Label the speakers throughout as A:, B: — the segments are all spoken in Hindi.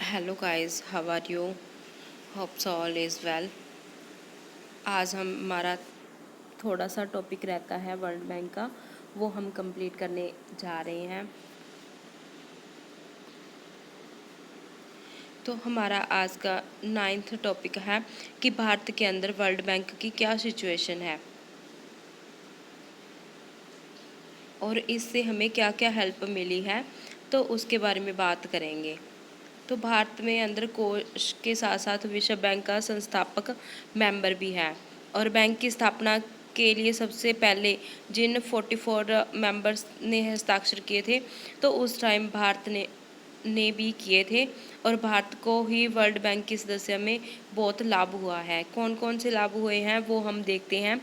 A: Hello guys, how are you? Hopes all is well. आज हमारा थोड़ा सा टॉपिक रहता है वर्ल्ड बैंक का, वो हम कंप्लीट करने जा रहे हैं। तो हमारा आज का 9th टॉपिक है कि भारत के अंदर वर्ल्ड बैंक की क्या सिचुएशन है और इससे हमें क्या क्या हेल्प मिली है, तो उसके बारे में बात करेंगे। तो भारत में अंदर कोष के साथ साथ विश्व बैंक का संस्थापक मेंबर भी है और बैंक की स्थापना के लिए सबसे पहले जिन 44 मेंबर्स ने हस्ताक्षर किए थे, तो उस टाइम भारत ने भी किए थे और भारत को ही वर्ल्ड बैंक की सदस्य में बहुत लाभ हुआ है। कौन कौन से लाभ हुए हैं वो हम देखते हैं।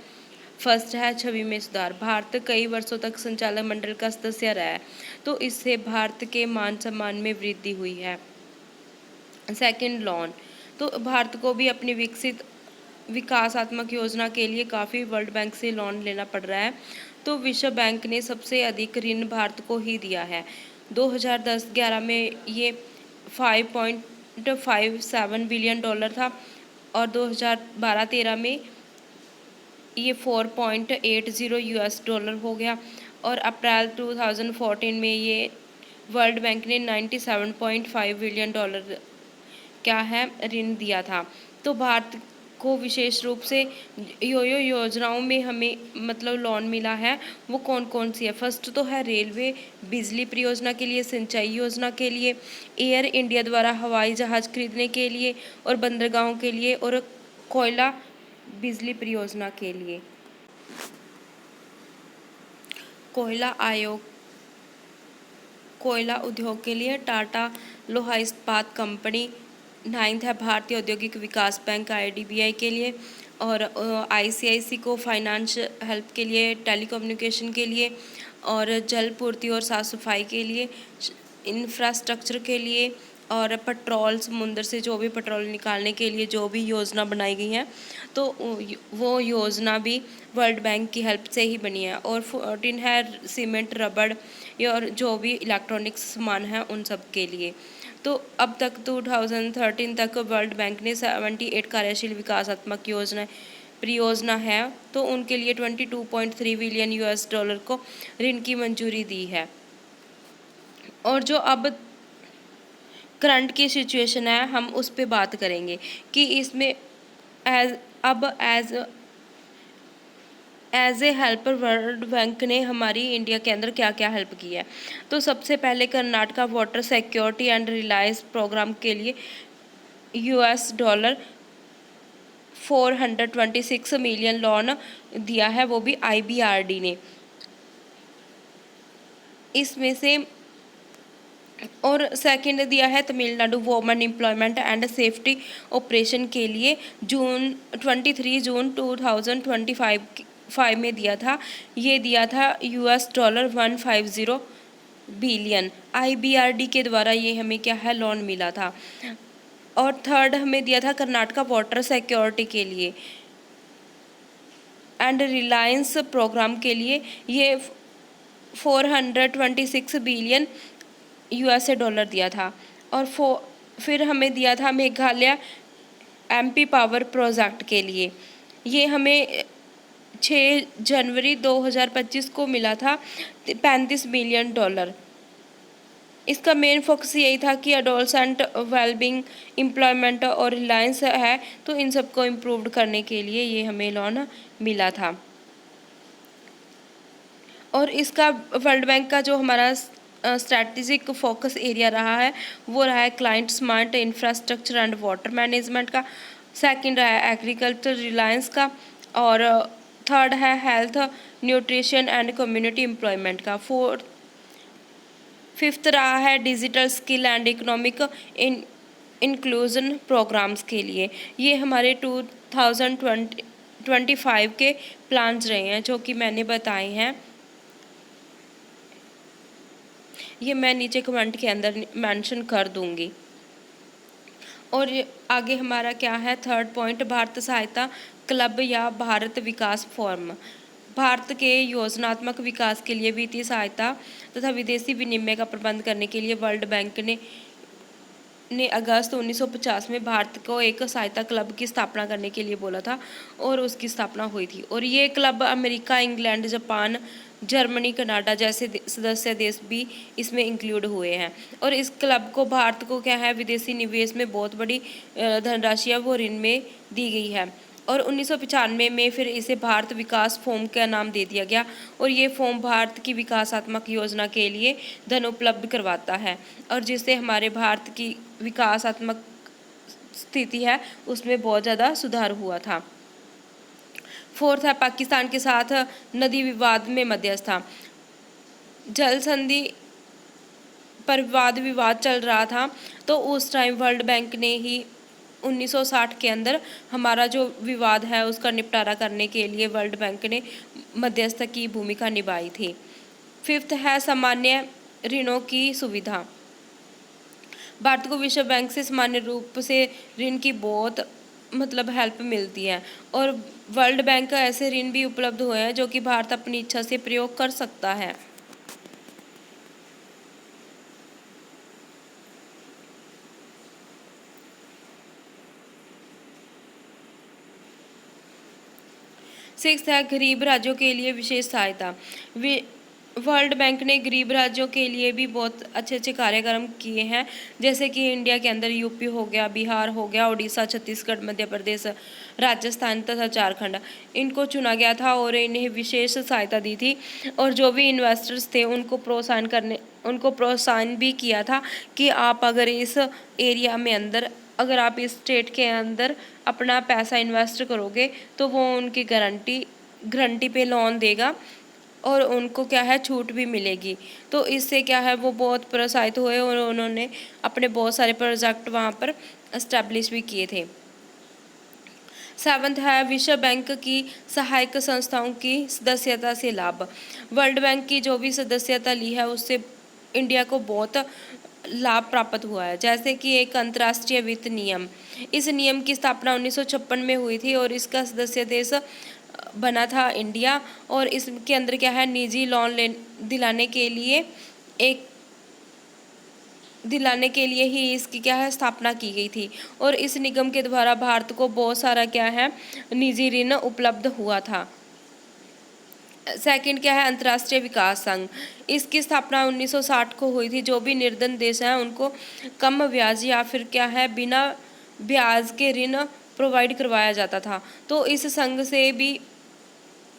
A: फर्स्ट है छवि में सुधार। भारत कई वर्षों तक संचालक मंडल का सदस्य रहा है, तो इससे भारत के मान सम्मान में वृद्धि हुई है। Second, loan. तो भारत को भी अपनी विकसित विकासात्मक योजना के लिए काफ़ी वर्ल्ड बैंक से लोन लेना पड़ रहा है, तो विश्व बैंक ने सबसे अधिक ऋण भारत को ही दिया है। 2010-11 में ये 5.57 बिलियन डॉलर था और 2012-13 में ये 4.80 यूएस डॉलर हो गया और अप्रैल 2014 में ये वर्ल्ड बैंक ने 97.5 बिलियन डॉलर क्या है ऋण दिया था। तो भारत को विशेष रूप से योजनाओं में हमें मतलब लोन मिला है, वो कौन कौन सी है। फर्स्ट तो है रेलवे, बिजली परियोजना के लिए, सिंचाई योजना के लिए, एयर इंडिया द्वारा हवाई जहाज़ खरीदने के लिए और बंदरगाहों के लिए, और कोयला बिजली परियोजना के लिए। कोयला आयोग, कोयला उद्योग के लिए टाटा लोहा इस्पात कंपनी। 9th है भारतीय औद्योगिक विकास बैंक आईडीबीआई के लिए, और आईसीआईसी को फाइनेंस हेल्प के लिए, टेलीकम्युनिकेशन के लिए, और जल पूर्ति और साफ सफाई के लिए, इंफ्रास्ट्रक्चर के लिए, और पेट्रोल समुद्र से जो भी पेट्रोल निकालने के लिए जो भी योजना बनाई गई है, तो वो योजना भी वर्ल्ड बैंक की हेल्प से ही बनी है। और 14 है सीमेंट, रबड़ और जो भी इलेक्ट्रॉनिक्स सामान है उन सब के लिए। तो अब तक 2013 तक वर्ल्ड बैंक ने 78 कार्यशील विकासात्मक योजना परियोजना है, तो उनके लिए 22.3 बिलियन यूएस डॉलर को ऋण की मंजूरी दी है। और जो अब करंट की सिचुएशन है, हम उस पर बात करेंगे कि इसमें as a helper World Bank ने हमारी इंडिया के अंदर क्या क्या हेल्प की है। तो सबसे पहले Karnataka water security and reliance programme के लिए यूएस डॉलर 426 मिलियन लोन दिया है, वो भी आईबीआरडी ने। इसमें से और सेकंड दिया है Tamil Nadu women employment and safety operation के लिए 23 जून 2025 में दिया था। ये दिया था यूएस डॉलर 150 बिलियन। आईबीआरडी के द्वारा ये हमें क्या है लोन मिला था। और थर्ड हमें दिया था कर्नाटका वाटर सिक्योरिटी के लिए एंड रिलायंस प्रोग्राम के लिए, ये 426 बिलियन यूएसए डॉलर दिया था। और फिर हमें दिया था मेघालय एमपी पावर प्रोजेक्ट के लिए, ये हमें 6 जनवरी 2025 को मिला था 35 बिलियन डॉलर। इसका मेन फोकस यही था कि एडोलसेंट वेलबिंग, एम्प्लॉयमेंट और रिलायंस है, तो इन सबको इम्प्रूव करने के लिए ये हमें लोन मिला था। और इसका वर्ल्ड बैंक का जो हमारा स्ट्रैटेजिक फोकस एरिया रहा है, वो रहा है client smart infrastructure and water management का। सेकंड रहा है एग्रीकल्चर रिलायंस का, और थर्ड है health nutrition and community employment का। फिफ्थ रहा है digital skill and economic inclusion programmes के लिए। ये हमारे 2025 के प्लान्स रहे हैं जो कि मैंने बताए हैं, ये मैं नीचे कमेंट के अंदर मेंशन कर दूंगी। और आगे हमारा क्या है थर्ड पॉइंट, भारत सहायता क्लब या भारत विकास फोरम। भारत के योजनात्मक विकास के लिए वित्तीय सहायता तथा विदेशी विनिमय का प्रबंध करने के लिए वर्ल्ड बैंक ने ने अगस्त 1950 में भारत को एक सहायता क्लब की स्थापना करने के लिए बोला था और उसकी स्थापना हुई थी। और ये club America, England, Japan, Germany, Canada जैसे सदस्य देश भी इसमें इंक्लूड हुए हैं। और इस क्लब को भारत को क्या है, विदेशी निवेश में बहुत बड़ी धनराशि है वो ऋण में दी गई है। और 1995 में फिर इसे भारत विकास फोरम का नाम दे दिया गया। और ये फोरम भारत की विकासात्मक योजना के लिए धन उपलब्ध करवाता है और जिससे हमारे भारत की विकासात्मक स्थिति है उसमें बहुत ज़्यादा सुधार हुआ था। फोर्थ है पाकिस्तान के साथ नदी विवाद में मध्यस्थता। जल संधि पर विवाद चल रहा था, तो उस टाइम वर्ल्ड बैंक ने ही 1960 के अंदर हमारा जो विवाद है उसका निपटारा करने के लिए वर्ल्ड बैंक ने मध्यस्थ की भूमिका निभाई थी। फिफ्थ है सामान्य ऋणों की सुविधा। भारत को विश्व बैंक से सामान्य रूप से ऋण की बहुत हेल्प मिलती है और वर्ल्ड बैंक का ऐसे ऋण भी उपलब्ध हुए हैं जो कि भारत अपनी इच्छा से प्रयोग कर सकता है। सिक्स्थ है गरीब राज्यों के लिए विशेष सहायता। वर्ल्ड बैंक ने गरीब राज्यों के लिए भी बहुत अच्छे अच्छे कार्यक्रम किए हैं, जैसे कि इंडिया के अंदर यूपी हो गया, बिहार हो गया, उड़ीसा, छत्तीसगढ़, मध्य प्रदेश, राजस्थान तथा झारखंड, इनको चुना गया था और इन्हें विशेष सहायता दी थी। और जो भी इन्वेस्टर्स थे उनको प्रोत्साहन भी किया था कि आप अगर इस एरिया में अंदर, अगर आप इस स्टेट के अंदर अपना पैसा इन्वेस्ट करोगे तो वो उनकी गारंटी पे लोन देगा और उनको क्या है, छूट भी मिलेगी। तो इससे क्या है, वो बहुत प्रोत्साहित हुए और उन्होंने अपने बहुत सारे प्रोजेक्ट वहाँ पर एस्टैब्लिश भी किए थे। सेवंथ है विश्व बैंक की सहायक संस्थाओं की सदस्यता से लाभ। वर्ल्ड बैंक की जो भी सदस्यता ली है उससे इंडिया को बहुत लाभ प्राप्त हुआ है, जैसे कि एक अंतर्राष्ट्रीय वित्त नियम। इस नियम की स्थापना 1956 में हुई थी और इसका सदस्य देश बना था इंडिया। और इसके अंदर क्या है, निजी लोन दिलाने के लिए ही इसकी क्या है, स्थापना की गई थी। और इस निगम के द्वारा भारत को बहुत सारा क्या है, निजी ऋण उपलब्ध हुआ था। सेकंड क्या है, अंतर्राष्ट्रीय विकास संघ। इसकी स्थापना 1960 को हुई थी। जो भी निर्धन देश हैं उनको कम ब्याज या फिर क्या है, बिना ब्याज के ऋण प्रोवाइड करवाया जाता था। तो इस संघ से भी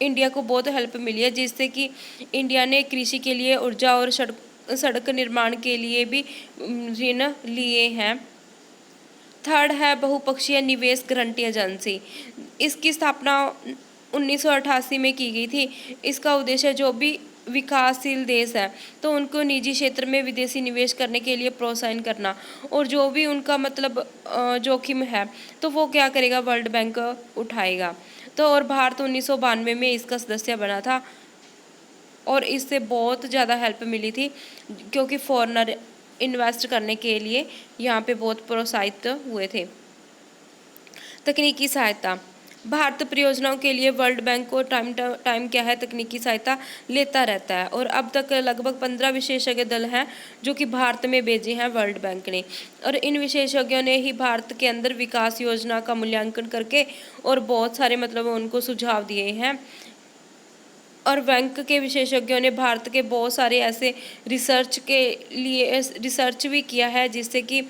A: इंडिया को बहुत हेल्प मिली है, जिससे कि इंडिया ने कृषि के लिए, ऊर्जा और सड़क निर्माण के लिए भी ऋण लिए हैं। थर्ड है बहुपक्षीय निवेश गारंटी एजेंसी। इसकी स्थापना 1988 में की गई थी। इसका उद्देश्य जो भी विकासशील देश है तो उनको निजी क्षेत्र में विदेशी निवेश करने के लिए प्रोत्साहन करना, और जो भी उनका जोखिम है तो वो क्या करेगा, वर्ल्ड बैंक उठाएगा। तो और भारत 1992 में इसका सदस्य बना था और इससे बहुत ज़्यादा हेल्प मिली थी क्योंकि फॉरेनर इन्वेस्ट करने के लिए यहाँ पे बहुत प्रोत्साहित हुए थे। तकनीकी सहायता। भारत परियोजनाओं के लिए वर्ल्ड बैंक को टाइम क्या है, तकनीकी सहायता लेता रहता है और अब तक लगभग 15 विशेषज्ञ दल हैं जो कि भारत में भेजे हैं वर्ल्ड बैंक ने। और इन विशेषज्ञों ने ही भारत के अंदर विकास योजना का मूल्यांकन करके और बहुत सारे उनको सुझाव दिए हैं। और बैंक के विशेषज्ञों ने भारत के बहुत सारे ऐसे रिसर्च भी किया है जिससे कि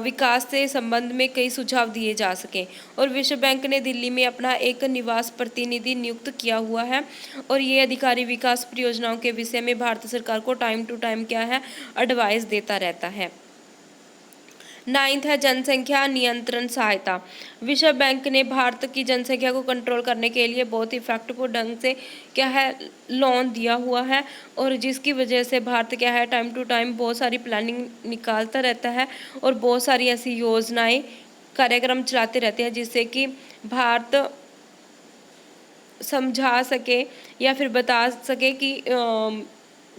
A: विकास से संबंध में कई सुझाव दिए जा सकें। और विश्व बैंक ने दिल्ली में अपना एक निवास प्रतिनिधि नियुक्त किया हुआ है और ये अधिकारी विकास परियोजनाओं के विषय में भारत सरकार को टाइम टू टाइम क्या है, एडवाइस देता रहता है। नाइन्थ है जनसंख्या नियंत्रण सहायता। विश्व बैंक ने भारत की जनसंख्या को कंट्रोल करने के लिए बहुत इफेक्टिव ढंग से क्या है, लोन दिया हुआ है और जिसकी वजह से भारत क्या है, टाइम टू टाइम बहुत सारी प्लानिंग निकालता रहता है और बहुत सारी ऐसी योजनाएं, कार्यक्रम चलाते रहते हैं जिससे कि भारत समझा सके या फिर बता सके कि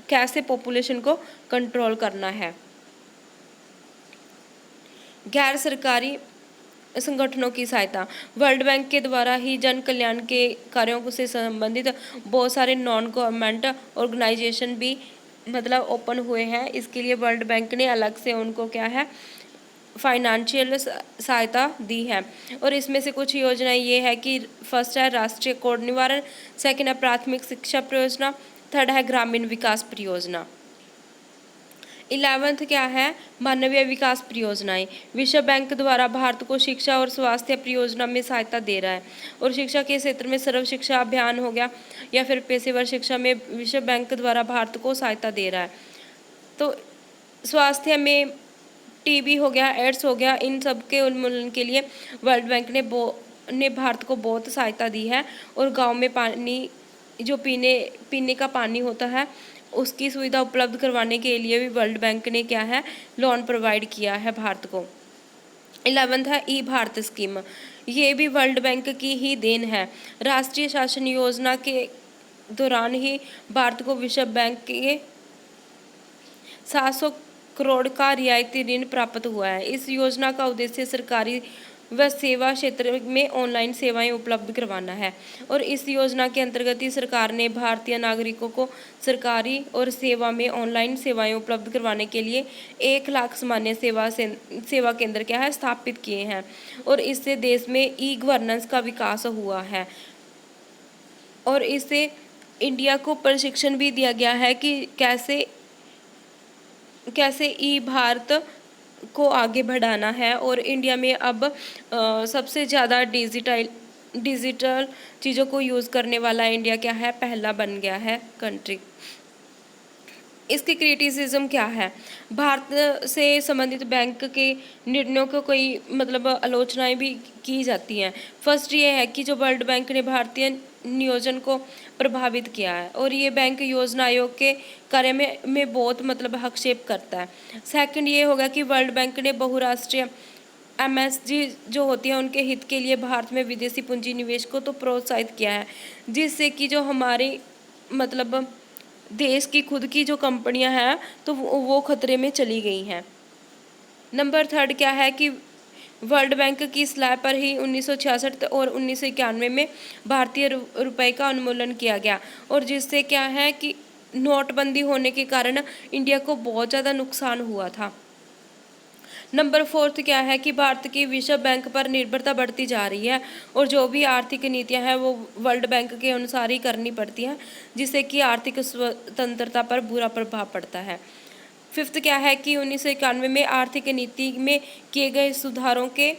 A: कैसे पॉपुलेशन को कंट्रोल करना है। गैर सरकारी संगठनों की सहायता। वर्ल्ड बैंक के द्वारा ही जन कल्याण के कार्यों से संबंधित बहुत सारे नॉन गवर्नमेंट ऑर्गेनाइजेशन भी ओपन हुए हैं। इसके लिए वर्ल्ड बैंक ने अलग से उनको क्या है, फाइनेंशियल सहायता दी है। और इसमें से कुछ योजनाएं ये है कि फर्स्ट है राष्ट्रीय कोढ़ निवारण, सेकंड है प्राथमिक शिक्षा परियोजना, थर्ड है ग्रामीण विकास परियोजना। 11th क्या है, मानवीय विकास परियोजनाएं। विश्व बैंक द्वारा भारत को शिक्षा और स्वास्थ्य परियोजना में सहायता दे रहा है। और शिक्षा के क्षेत्र में सर्व शिक्षा अभियान हो गया या फिर पेशेवर शिक्षा में विश्व बैंक द्वारा भारत को सहायता दे रहा है। तो स्वास्थ्य में टीबी हो गया, एड्स हो गया, इन सब के उन्मूलन के लिए वर्ल्ड बैंक ने भारत को बहुत सहायता दी है। और गांव में पानी, जो पीने का पानी होता है, उसकी सुविधा उपलब्ध करवाने के लिए भी वर्ल्ड बैंक ने क्या है, लोन प्रोवाइड किया है भारत को। 11th है ई भारत स्कीम। ये भी वर्ल्ड बैंक की ही देन है। राष्ट्रीय शासन योजना के दौरान ही भारत को विश्व बैंक के 700 करोड़ का रियायती ऋण प्राप्त हुआ है। इस योजना का उद्देश्य सरकारी व सेवा क्षेत्र में ऑनलाइन सेवाएं उपलब्ध करवाना है। और इस योजना के अंतर्गत ही सरकार ने भारतीय नागरिकों को सरकारी और सेवा में ऑनलाइन सेवाएं उपलब्ध करवाने के लिए 1 लाख सामान्य सेवा केंद्र क्या है, स्थापित किए हैं। और इससे देश में ई गवर्नेंस का विकास हुआ है। और इससे इंडिया को प्रशिक्षण भी दिया गया है कि कैसे ई भारत को आगे बढ़ाना है। और इंडिया में अब सबसे ज़्यादा डिजिटल चीज़ों को यूज़ करने वाला इंडिया क्या है, पहला बन गया है कंट्री। इसकी क्रिटिसिज्म क्या है, भारत से संबंधित बैंक के निर्णयों को कोई मतलब आलोचनाएं भी की जाती हैं। फर्स्ट ये है कि जो वर्ल्ड बैंक ने भारतीय नियोजन को प्रभावित किया है और ये बैंक योजना आयोग के कार्य में बहुत मतलब हस्तक्षेप करता है। सेकंड ये होगा कि वर्ल्ड बैंक ने बहुराष्ट्रीय एमएसजी जो होती है उनके हित के लिए भारत में विदेशी पूंजी निवेश को तो प्रोत्साहित किया है, जिससे कि जो हमारी मतलब देश की खुद की जो कंपनियां हैं तो वो खतरे में चली गई हैं। नंबर थर्ड क्या है कि वर्ल्ड बैंक की सलाह पर ही 1966 और 1991 में भारतीय रुपए का उन्मूलन किया गया। और जिससे क्या है कि नोटबंदी होने के कारण इंडिया को बहुत ज़्यादा नुकसान हुआ था। नंबर फोर्थ क्या है कि भारत की विश्व बैंक पर निर्भरता बढ़ती जा रही है और जो भी आर्थिक नीतियां हैं वो वर्ल्ड बैंक के अनुसार ही करनी पड़ती हैं, जिससे कि आर्थिक स्वतंत्रता पर बुरा प्रभाव पड़ता है। फिफ्थ क्या है कि 1991 में आर्थिक नीति में किए गए सुधारों के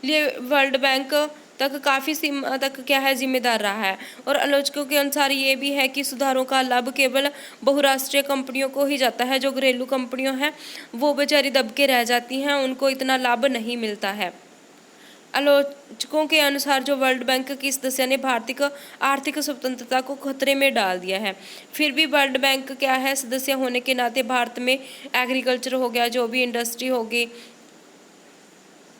A: लिए वर्ल्ड बैंक तक काफ़ी सीमा तक क्या है जिम्मेदार रहा है। और आलोचकों के अनुसार ये भी है कि सुधारों का लाभ केवल बहुराष्ट्रीय कंपनियों को ही जाता है, जो घरेलू कंपनियों हैं वो बेचारी दब के रह जाती हैं, उनको इतना लाभ नहीं मिलता है। आलोचकों के अनुसार जो वर्ल्ड बैंक की सदस्य ने भारतीय आर्थिक स्वतंत्रता को खतरे में डाल दिया है। फिर भी वर्ल्ड बैंक क्या है, सदस्य होने के नाते भारत में एग्रीकल्चर हो गया, जो भी इंडस्ट्री होगी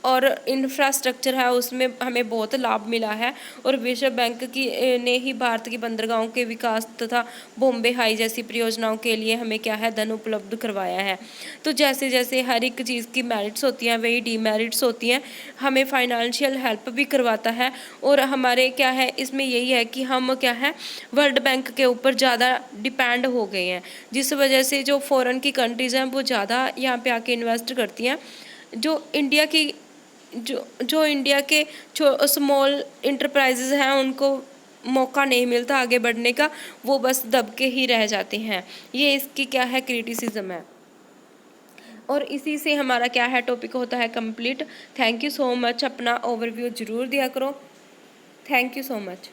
A: और इंफ्रास्ट्रक्चर है उसमें हमें बहुत लाभ मिला है। और विश्व बैंक की ने ही भारत की बंदरगाहों के विकास तथा बॉम्बे हाई जैसी परियोजनाओं के लिए हमें क्या है धन उपलब्ध करवाया है। तो जैसे जैसे हर एक चीज़ की मेरिट्स होती हैं वही डीमेरिट्स होती हैं। हमें फाइनेंशियल हेल्प भी करवाता है और हमारे क्या है इसमें यही है कि हम क्या है वर्ल्ड बैंक के ऊपर ज़्यादा डिपेंड हो गए हैं, जिस वजह से जो फॉरेन की कंट्रीज़ हैं वो ज़्यादा यहाँ पे आके इन्वेस्ट करती हैं। जो इंडिया के स्मॉल इंटरप्राइजेज हैं उनको मौका नहीं मिलता आगे बढ़ने का, वो बस दब के ही रह जाते हैं। ये इसकी क्या है क्रिटिसिज्म है। और इसी से हमारा क्या है टॉपिक होता है complete. Thank you so much. अपना ओवरव्यू ज़रूर दिया करो। Thank you so much.